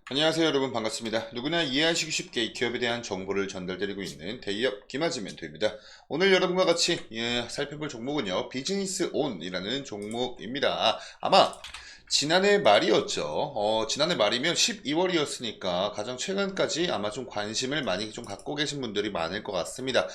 안녕하세요 여러분, 반갑습니다. 누구나 이해하시기 쉽게 이 기업에 대한 정보를 전달드리고 있는 대기업 김아진 멘토입니다. 오늘 여러분과 같이 살펴볼 종목은요, 비즈니스 온이라는 종목입니다. 아마 지난해 말이었죠. 지난해 말이면 12월이었으니까 가장 최근까지 아마 좀 관심을 많이 좀 갖고 계신 분들이 많을 것 같습니다.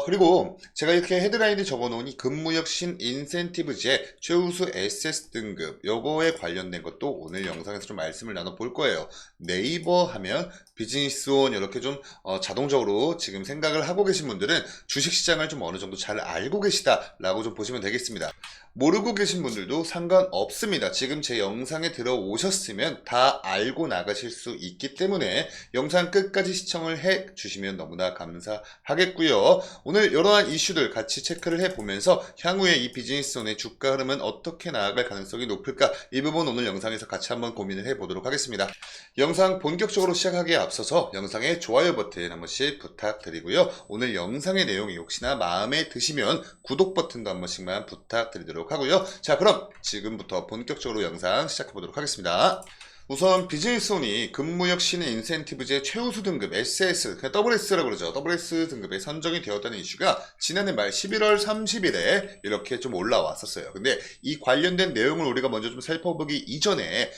그리고 제가 이렇게 헤드라인에 적어놓으니 근무역 신인센티브제 최우수 SS 등급 요거에 관련된 것도 오늘 영상에서 좀 말씀을 나눠볼 거예요. 네이버 하면 비즈니스온 이렇게 좀 자동적으로 지금 생각을 하고 계신 분들은 주식시장을 좀 어느 정도 잘 알고 계시다라고 좀 보시면 되겠습니다. 모르고 계신 분들도 상관없습니다. 지금 제 영상에 들어오셨으면 다 알고 나가실 수 있기 때문에 영상 끝까지 시청을 해 주시면 너무나 감사하겠고요. 오늘 이러한 이슈들 같이 체크를 해보면서 향후에 이 비즈니스온의 주가 흐름은 어떻게 나아갈 가능성이 높을까, 이 부분 오늘 영상에서 같이 한번 고민을 해보도록 하겠습니다. 영상 본격적으로 시작하기에 앞서서 영상의 좋아요 버튼 한 번씩 부탁드리고요. 오늘 영상의 내용이 혹시나 마음에 드시면 구독 버튼도 한 번씩만 부탁드리도록 하고요. 자, 그럼 지금부터 본격적으로 영상 시작해 보도록 하겠습니다. 우선 비즈니스온이 근무역 신인 인센티브제 최우수 등급 SS, 그냥 WS라고 그러죠. WS 등급에 선정이 되었다는 이슈가 지난해 말 11월 30일에 이렇게 좀 올라왔었어요. 근데 이 관련된 내용을 우리가 먼저 좀 살펴보기 이전에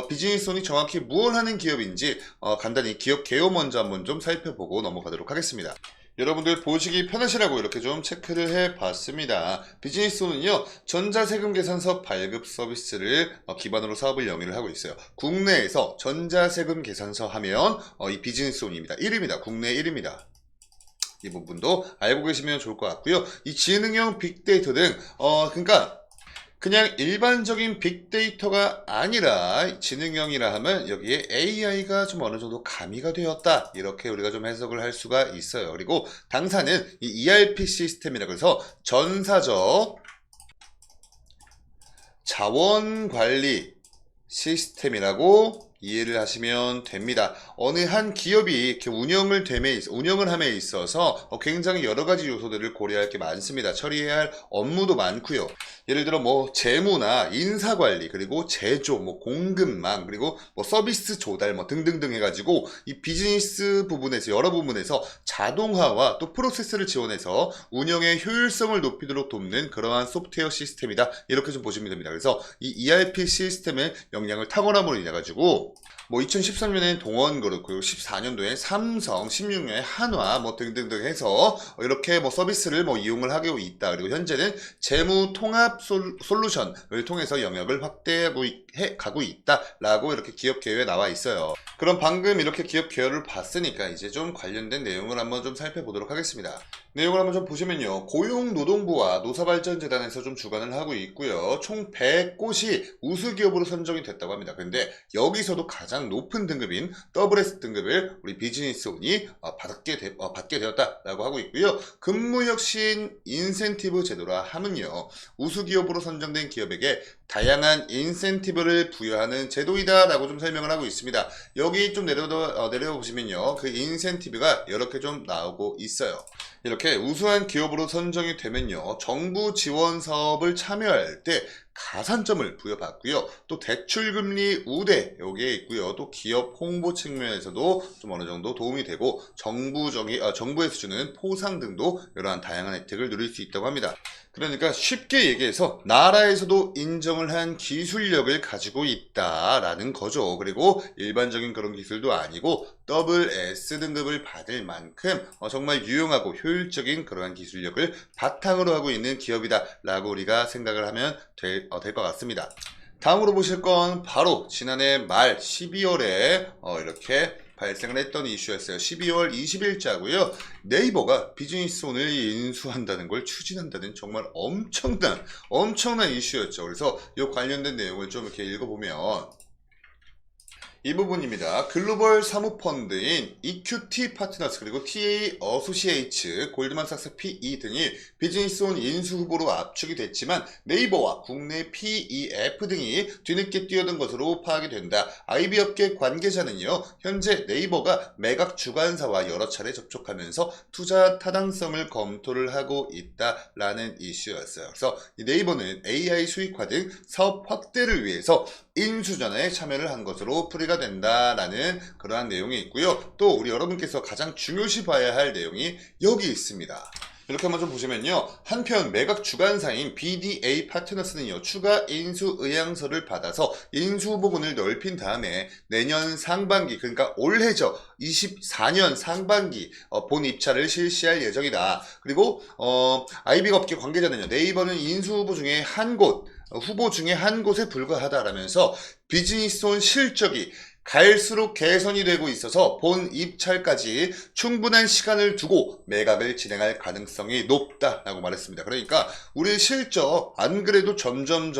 비즈니스온이 정확히 무엇을 하는 기업인지 간단히 기업 개요 먼저 한번 좀 살펴보고 넘어가도록 하겠습니다. 여러분들 보시기 편하시라고 이렇게 좀 체크를 해봤습니다. 비즈니스온은요, 전자세금 계산서 발급 서비스를 기반으로 사업을 영위를 하고 있어요. 국내에서 전자세금 계산서 하면 이 비즈니스온입니다. 1위입니다. 국내 1위입니다. 이 부분도 알고 계시면 좋을 것 같고요. 이 지능형 빅데이터 등 그러니까 그냥 일반적인 빅데이터가 아니라 지능형이라 하면 여기에 AI가 좀 어느 정도 가미가 되었다, 이렇게 우리가 좀 해석을 할 수가 있어요. 그리고 당사는 이 ERP 시스템이라고 해서 전사적 자원관리 시스템이라고 이해를 하시면 됩니다. 어느 한 기업이 이렇게 운영을 함에 있어서 굉장히 여러 가지 요소들을 고려할 게 많습니다. 처리해야 할 업무도 많고요. 예를 들어 뭐 재무나 인사관리, 그리고 제조, 뭐 공급망, 그리고 뭐 서비스 조달 뭐 등등등 해가지고 이 비즈니스 부분에서 여러 부분에서 자동화와 또 프로세스를 지원해서 운영의 효율성을 높이도록 돕는 그러한 소프트웨어 시스템이다, 이렇게 좀 보시면 됩니다. 그래서 이 ERP 시스템의 역량을 탁월함으로 인해 가지고 뭐 2013년에 동원그룹, 그리고 14년도에 삼성, 16년에 한화 뭐 등등등 해서 이렇게 뭐 서비스를 뭐 이용을 하고 있다. 그리고 현재는 재무 통합 솔루션을 통해서 영역을 확대하고 가고 있다라고 이렇게 기업 개요에 나와 있어요. 그럼 방금 이렇게 기업 개요를 봤으니까 이제 좀 관련된 내용을 한번 좀 살펴보도록 하겠습니다. 내용을 한번 좀 보시면요, 고용노동부와 노사발전재단에서 좀 주관을 하고 있고요. 총 100곳이 우수기업으로 선정이 됐다고 합니다. 근데 여기서도 가장 높은 등급인 WS 등급을 우리 비즈니스온이 받게 되었다라고 하고 있고요. 근무혁신 인센티브 제도라 하면요, 우수기업으로 선정된 기업에게 다양한 인센티브를 부여하는 제도이다라고 좀 설명을 하고 있습니다. 여기 좀 내려보시면요, 그 인센티브가 이렇게 좀 나오고 있어요. 이렇게 우수한 기업으로 선정이 되면요, 정부 지원 사업을 참여할 때 가산점을 부여받고요. 또 대출금리 우대 여기에 있고요. 또 기업 홍보 측면에서도 좀 어느 정도 도움이 되고 정부에서 주는 포상 등도 이러한 다양한 혜택을 누릴 수 있다고 합니다. 그러니까 쉽게 얘기해서 나라에서도 인정을 한 기술력을 가지고 있다라는 거죠. 그리고 일반적인 그런 기술도 아니고 WS 등급을 받을 만큼 정말 유용하고 효율적인 그러한 기술력을 바탕으로 하고 있는 기업이다라고 우리가 생각을 하면 될 것 같습니다. 다음으로 보실 건 바로 지난해 말 12월에 이렇게 발생을 했던 이슈였어요. 12월 20일자고요. 네이버가 비즈니스온을 인수한다는 걸 추진한다는 정말 엄청난 이슈였죠. 그래서 이 관련된 내용을 좀 이렇게 읽어보면 이 부분입니다. 글로벌 사모펀드인 EQT 파트너스, 그리고 TA 어소시에이츠, 골드만삭스 PE 등이 비즈니스온 인수 후보로 압축이 됐지만 네이버와 국내 PEF 등이 뒤늦게 뛰어든 것으로 파악이 된다. IB 업계 관계자는요, 현재 네이버가 매각 주관사와 여러 차례 접촉하면서 투자 타당성을 검토를 하고 있다라는 이슈였어요. 그래서 이 네이버는 AI 수익화 등 사업 확대를 위해서 인수전에 참여를 한 것으로 풀이가 해줘야 된다라는 그러한 내용이 있고요. 또 우리 여러분께서 가장 중요시 봐야 할 내용이 여기 있습니다. 이렇게 한번 좀 보시면요. 한편 매각 주관사인 BDA 파트너스는요. 추가 인수 의향서를 받아서 인수 부분을 넓힌 다음에 내년 상반기, 그러니까 올해죠. 24년 상반기 본 입찰을 실시할 예정이다. 그리고 아이비가 업계 관계자는요. 네이버는 인수 후보 중에 한 곳에 불과하다라면서 비즈니스온 실적이 갈수록 개선이 되고 있어서 본 입찰까지 충분한 시간을 두고 매각을 진행할 가능성이 높다라고 말했습니다. 그러니까 우리 실적 안 그래도 점점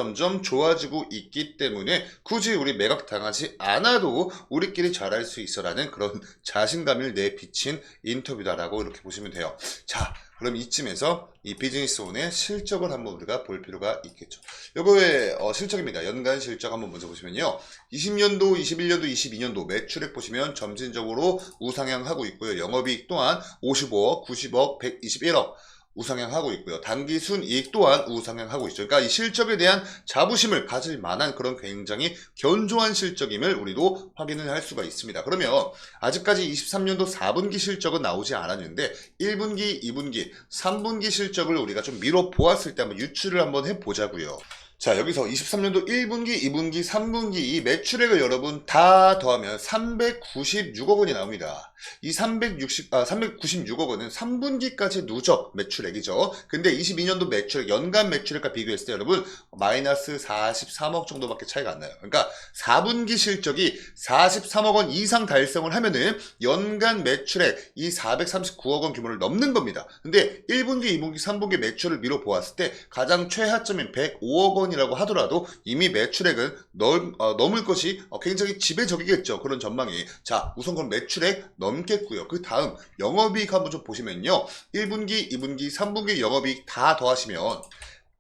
좋아지고 있기 때문에 굳이 우리 매각 당하지 않아도 우리끼리 잘할 수 있어라는 그런 자신감을 내비친 인터뷰다라고 이렇게 보시면 돼요. 자, 그럼 이쯤에서 이 비즈니스온의 실적을 한번 우리가 볼 필요가 있겠죠. 요거의 실적입니다. 연간 실적 한번 먼저 보시면요. 20년도, 21년도, 22년도 매출액 보시면 점진적으로 우상향하고 있고요. 영업이익 또한 55억, 90억, 121억 우상향하고 있고요. 단기 순이익 또한 우상향하고 있죠. 그러니까 이 실적에 대한 자부심을 가질 만한 그런 굉장히 견조한 실적임을 우리도 확인을 할 수가 있습니다. 그러면 아직까지 23년도 4분기 실적은 나오지 않았는데 1분기, 2분기, 3분기 실적을 우리가 좀 미뤄 보았을 때 한번 유추를 한번 해보자고요. 자, 여기서 23년도 1분기, 2분기, 3분기 이 매출액을 여러분 다 더하면 396억 원이 나옵니다. 이 396억 원은 3분기까지 누적 매출액이죠. 근데 22년도 매출액, 연간 매출액과 비교했을 때 여러분 마이너스 43억 정도밖에 차이가 안 나요. 그러니까 4분기 실적이 43억 원 이상 달성을 하면은 연간 매출액 이 439억 원 규모를 넘는 겁니다. 근데 1분기, 2분기, 3분기 매출을 미뤄 보았을 때 가장 최하점인 105억 원이라고 하더라도 이미 매출액은 넘을 것이 굉장히 지배적이겠죠. 그런 전망이. 자, 우선 그럼 매출액 넘겠고요. 그 다음 영업이익 한번 좀 보시면요. 1분기, 2분기, 3분기 영업이익 다 더하시면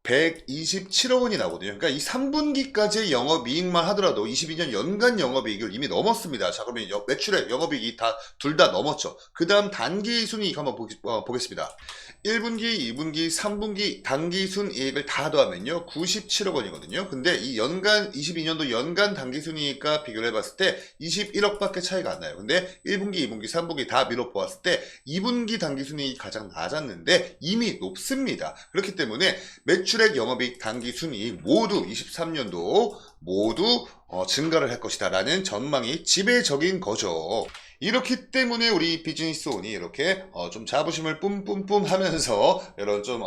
127억 원이 나오거든요. 그러니까 이 3분기까지의 영업이익만 하더라도 22년 연간 영업이익을 이미 넘었습니다. 자, 그러면 매출액, 영업이익이 둘 다 넘었죠. 그 다음 단기 순이익 한번 보겠습니다. 1분기, 2분기, 3분기 단기 순이익을 다 더하면요 97억 원이거든요. 근데 이 22년도 연간 단기 순이익과 비교를 해봤을 때 21억밖에 차이가 안 나요. 근데 1분기, 2분기, 3분기 다 미뤄 보았을 때 2분기 단기 순이익이 가장 낮았는데 이미 높습니다. 그렇기 때문에 매출액, 영업이익, 단기 순이익 모두 23년도 모두 증가를 할 것이다 라는 전망이 지배적인 거죠. 이렇기 때문에 우리 비즈니스온이 이렇게 좀 자부심을 뿜뿜뿜 하면서 이런 좀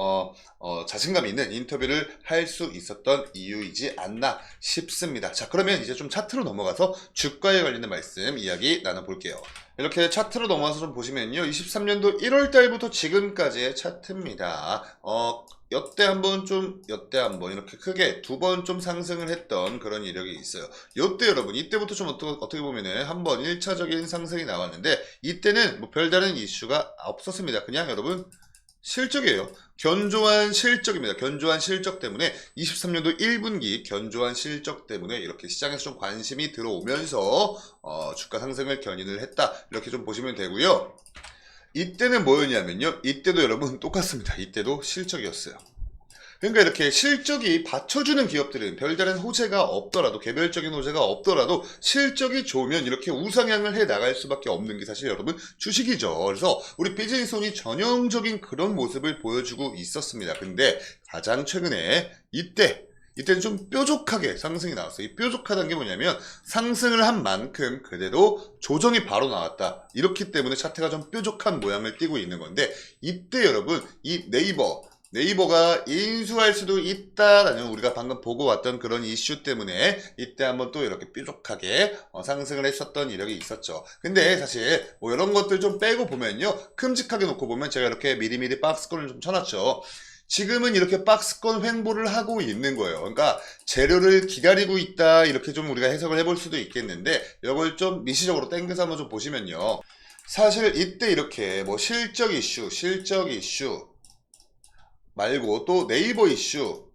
자신감 있는 인터뷰를 할 수 있었던 이유이지 않나 싶습니다. 자, 그러면 이제 좀 차트로 넘어가서 주가에 관련된 말씀 이야기 나눠볼게요. 이렇게 차트로 넘어가서 좀 보시면요. 23년도 1월 달부터 지금까지의 차트입니다. 여태 한번 이렇게 크게 두 번 좀 상승을 했던 그런 이력이 있어요. 요때 여러분, 이때부터 좀 어떻게 보면은 한번 1차적인 상승이 나왔는데 이때는 뭐 별다른 이슈가 없었습니다. 그냥 여러분 실적이에요. 견조한 실적입니다. 견조한 실적 때문에 23년도 1분기 견조한 실적 때문에 이렇게 시장에서 좀 관심이 들어오면서 주가 상승을 견인을 했다. 이렇게 좀 보시면 되고요. 이때는 뭐였냐면요. 이때도 여러분 똑같습니다. 이때도 실적이었어요. 그러니까 이렇게 실적이 받쳐주는 기업들은 별다른 호재가 없더라도, 개별적인 호재가 없더라도 실적이 좋으면 이렇게 우상향을 해 나갈 수밖에 없는 게 사실 여러분 주식이죠. 그래서 우리 비즈니스온이 전형적인 그런 모습을 보여주고 있었습니다. 근데 가장 최근에 이때는 좀 뾰족하게 상승이 나왔어요. 이 뾰족하다는 게 뭐냐면 상승을 한 만큼 그대로 조정이 바로 나왔다. 이렇기 때문에 차트가 좀 뾰족한 모양을 띠고 있는 건데 이때 여러분 이 네이버가 인수할 수도 있다라는 우리가 방금 보고 왔던 그런 이슈 때문에 이때 한번 또 이렇게 뾰족하게 상승을 했었던 이력이 있었죠. 근데 사실 뭐 이런 것들 좀 빼고 보면요. 큼직하게 놓고 보면 제가 이렇게 미리미리 박스권을 좀 쳐놨죠. 지금은 이렇게 박스권 횡보를 하고 있는 거예요. 그러니까 재료를 기다리고 있다 이렇게 좀 우리가 해석을 해볼 수도 있겠는데 이걸 좀 미시적으로 땡겨서 한번 좀 보시면요. 사실 이때 이렇게 뭐 실적 이슈 말고 또 네이버 이슈,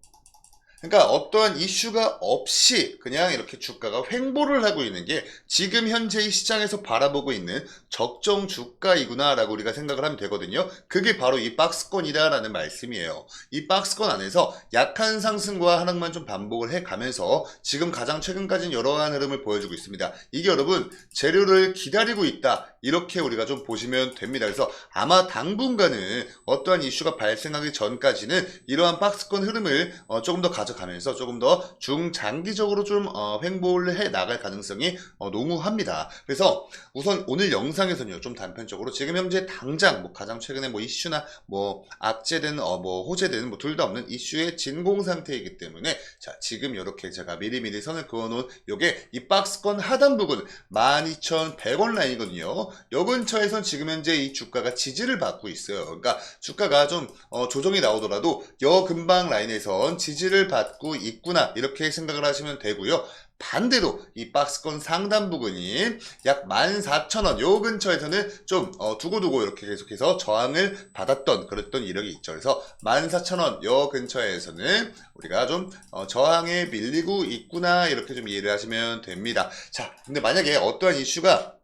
그러니까 어떠한 이슈가 없이 그냥 이렇게 주가가 횡보를 하고 있는 게 지금 현재 이 시장에서 바라보고 있는 적정 주가이구나라고 우리가 생각을 하면 되거든요. 그게 바로 이 박스권이다라는 말씀이에요. 이 박스권 안에서 약한 상승과 하락만 좀 반복을 해가면서 지금 가장 최근까지는 여러한 흐름을 보여주고 있습니다. 이게 여러분 재료를 기다리고 있다 이렇게 우리가 좀 보시면 됩니다. 그래서 아마 당분간은 어떠한 이슈가 발생하기 전까지는 이러한 박스권 흐름을 조금 더 가져가면서 조금 더 중장기적으로 좀 횡보를 해 나갈 가능성이 농후합니다. 그래서 우선 오늘 영상에서는요 좀 단편적으로 지금 현재 당장 뭐 가장 최근에 뭐 이슈나 뭐 악재든 뭐 호재든 뭐 둘 다 없는 이슈의 진공 상태이기 때문에 자 지금 이렇게 제가 미리미리 선을 그어놓은 요게 이 박스권 하단 부분 12,100원 라인이거든요. 요 근처에선 지금 현재 이 주가가 지지를 받고 있어요. 그러니까 주가가 좀 조정이 나오더라도 요 근방 라인에선 지지를 받고 있구나 이렇게 생각을 하시면 되고요. 반대로 이 박스권 상단 부분이 약 14,000원 요 근처에서는 좀 두고두고 이렇게 계속해서 저항을 받았던 그랬던 이력이 있죠. 그래서 14,000원 요 근처에서는 우리가 좀 저항에 밀리고 있구나 이렇게 좀 이해를 하시면 됩니다. 자, 근데 만약에 어떠한 이슈가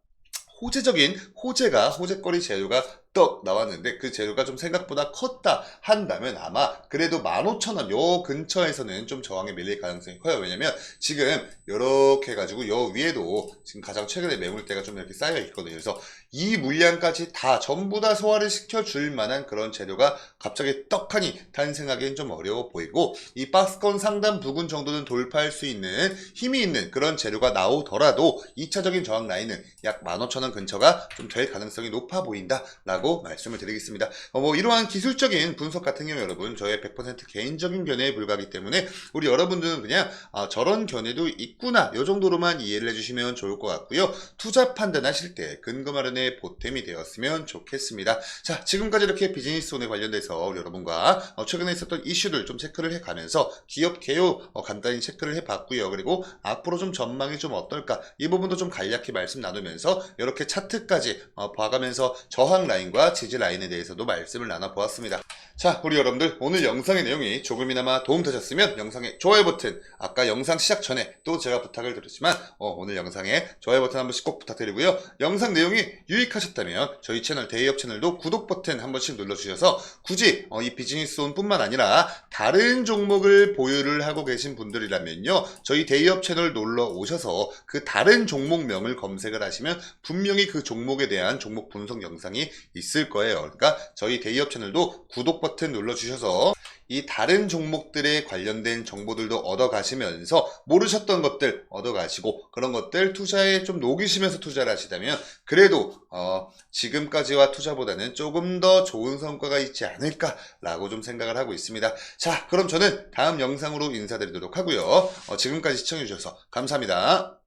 호재거리 재료가 떡 나왔는데 그 재료가 좀 생각보다 컸다 한다면 아마 그래도 15,000원 요 근처에서는 좀 저항에 밀릴 가능성이 커요. 왜냐면 지금 이렇게 해가지고 요 위에도 지금 가장 최근에 매물대가 좀 이렇게 쌓여 있거든요. 그래서 이 물량까지 다 전부 다 소화를 시켜줄 만한 그런 재료가 갑자기 떡하니 탄생하기엔 좀 어려워 보이고 이 박스권 상단 부근 정도는 돌파할 수 있는 힘이 있는 그런 재료가 나오더라도 2차적인 저항 라인은 약 15,000원 근처가 좀 될 가능성이 높아 보인다 라고 말씀을 드리겠습니다. 뭐 이러한 기술적인 분석 같은 경우 여러분 저의 100% 개인적인 견해에 불과하기 때문에 우리 여러분들은 그냥 저런 견해도 있구나 요 정도로만 이해를 해주시면 좋을 것 같고요. 투자 판단하실 때 근거 마련의 보탬이 되었으면 좋겠습니다. 자, 지금까지 이렇게 비즈니스온에 관련돼서 우리 여러분과 최근에 있었던 이슈들 좀 체크를 해가면서 기업 개요 간단히 체크를 해봤고요. 그리고 앞으로 좀 전망이 좀 어떨까 이 부분도 좀 간략히 말씀 나누면서 이렇게 차트까지 봐가면서 저항 라인과 지지 라인에 대해서도 말씀을 나눠보았습니다. 자, 우리 여러분들 오늘 영상의 내용이 조금이나마 도움되셨으면 영상의 좋아요 버튼 아까 영상 시작 전에 또 제가 부탁을 드렸지만 오늘 영상에 좋아요 버튼 한 번씩 꼭 부탁드리고요. 영상 내용이 유익하셨다면 저희 채널 데이업 채널도 구독 버튼 한 번씩 눌러주셔서 굳이 이 비즈니스온 뿐만 아니라 다른 종목을 보유를 하고 계신 분들이라면요 저희 데이업 채널 놀러 오셔서 그 다른 종목명을 검색을 하시면 분명히 그 종목에 대한 종목 분석 영상이 있을 거예요. 그러니까 저희 데이업 채널도 구독 버튼 눌러주셔서 이 다른 종목들에 관련된 정보들도 얻어가시면서 모르셨던 것들 얻어가시고 그런 것들 투자에 좀 녹이시면서 투자를 하시다면 그래도 지금까지와 투자보다는 조금 더 좋은 성과가 있지 않을까라고 좀 생각을 하고 있습니다. 자, 그럼 저는 다음 영상으로 인사드리도록 하고요. 지금까지 시청해주셔서 감사합니다.